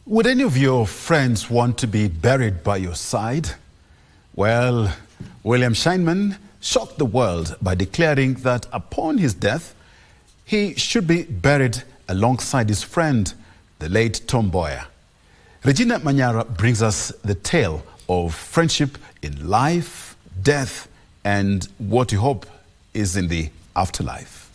Would any of your friends want to be buried by your side? Well, William Scheinman shocked the world by declaring that upon his death, he should be buried alongside his friend, the late Tom Mboya. Regina Manyara brings us the tale of friendship in life, death, and what you hope is in the afterlife.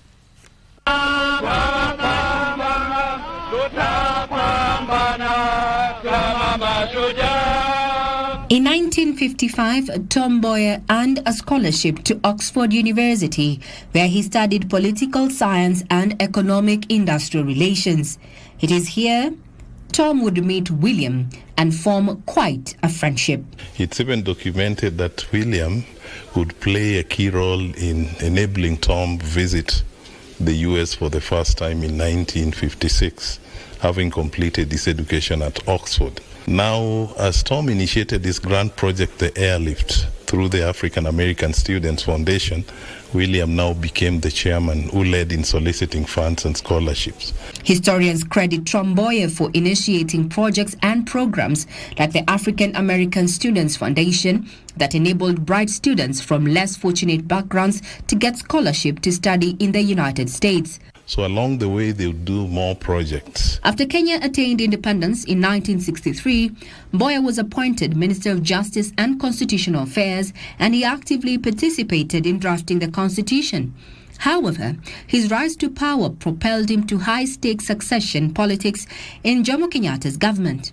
In 1955, Tom Mboya earned a scholarship to Oxford University, where he studied political science and economic industrial relations. It is here Tom would meet William and form quite a friendship. It's even documented that William would play a key role in enabling Tom visit the US for the first time in 1956, having completed his education at Oxford. Now, as Tom initiated this grand project, the airlift, through the African American Students Foundation, William now became the chairman who led in soliciting funds and scholarships. Historians credit Tom Mboya for initiating projects and programs like the African American Students Foundation that enabled bright students from less fortunate backgrounds to get scholarship to study in the United States. So along the way, they would do more projects. After Kenya attained independence in 1963, Mboya was appointed Minister of Justice and Constitutional Affairs, and he actively participated in drafting the Constitution. However, his rise to power propelled him to high-stakes succession politics in Jomo Kenyatta's government.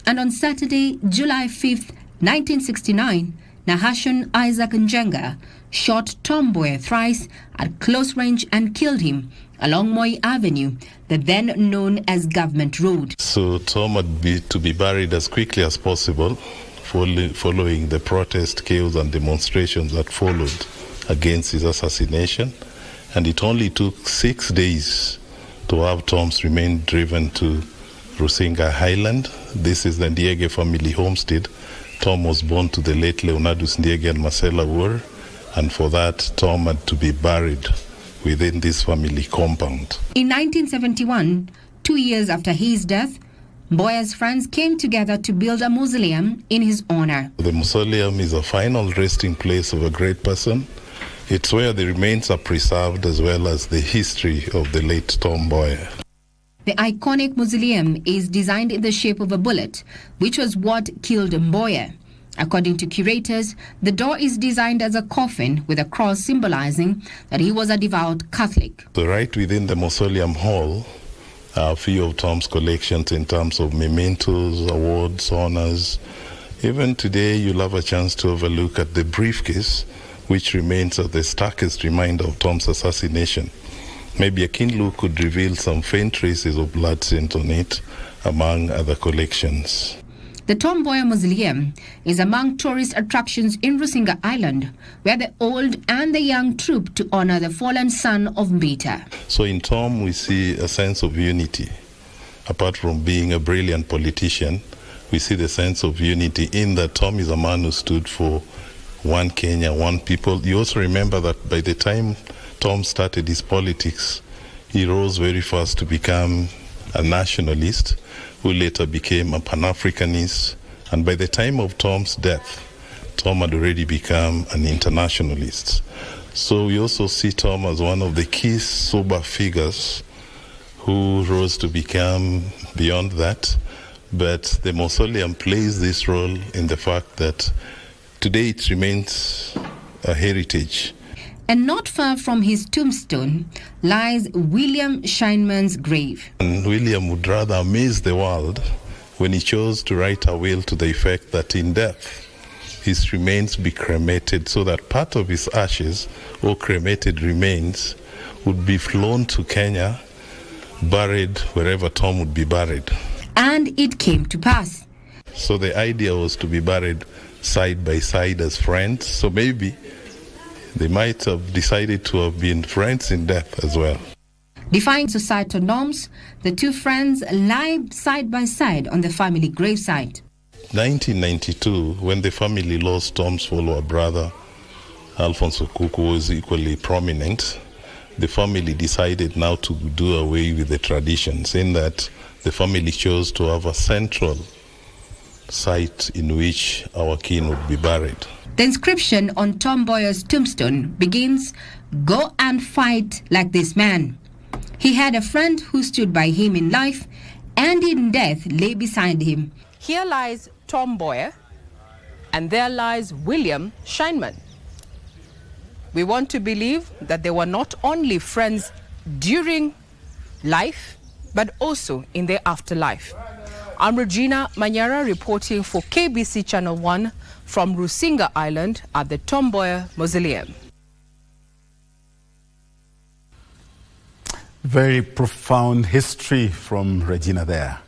And on Saturday, July 5th, 1969, Nahashon Isaac Njenga shot Tom Mboya thrice at close range and killed him along Moi Avenue, the then known as Government Road. So Tom had to be buried as quickly as possible, following the protest, chaos and demonstrations that followed against his assassination. And it only took 6 days to have Tom's remains driven to Rusinga Highland. This is the Ndiege family homestead. Tom was born to the late Leonardus Ndiege and Marcella Wur, and for that, Tom had to be buried within this family compound. In 1971, 2 years after his death, Mboya's friends came together to build a mausoleum in his honor. The mausoleum is a final resting place of a great person. It's where the remains are preserved, as well as the history of the late Tom Mboya. The iconic mausoleum is designed in the shape of a bullet, which was what killed Mboya. According to curators, the door is designed as a coffin with a cross symbolizing that he was a devout Catholic. So right within the mausoleum hall are a few of Tom's collections in terms of mementos, awards, honors. Even today, you'll have a chance to have a look at the briefcase, which remains as the starkest reminder of Tom's assassination. Maybe a keen look could reveal some faint traces of blood stains on it, among other collections. The Tom Mboya Mausoleum is among tourist attractions in Rusinga Island, where the old and the young troop to honor the fallen son of Mbita. So in Tom, we see a sense of unity. Apart from being a brilliant politician, we see the sense of unity in that Tom is a man who stood for one Kenya, one people. You also remember that by the time Tom started his politics, he rose very fast to become a nationalist, who later became a Pan-Africanist. And by the time of Tom's death, Tom had already become an internationalist. So we also see Tom as one of the key sober figures who rose to become beyond that. But the mausoleum plays this role in the fact that today it remains a heritage. And not far from his tombstone lies William Scheinman's grave. And William would rather amaze the world when he chose to write a will to the effect that in death, his remains be cremated, so that part of his ashes or cremated remains would be flown to Kenya, buried wherever Tom would be buried. And it came to pass. So the idea was to be buried side by side as friends. So maybe they might have decided to have been friends in death as well. Defying societal norms, the two friends lie side by side on the family gravesite. 1992, when the family lost Tom's follower brother, Alphonse Okuku, was equally prominent, the family decided now to do away with the traditions, in that the family chose to have a central site in which our kin would be buried. The inscription on Tom Mboya's tombstone begins, "Go and fight like this man." He had a friend who stood by him in life and in death lay beside him. Here lies Tom Mboya, and there lies William Scheinman. We want to believe that they were not only friends during life, but also in their afterlife. I'm Regina Manyara reporting for KBC Channel 1 from Rusinga Island at the Tom Mboya Mausoleum. Very profound history from Regina there.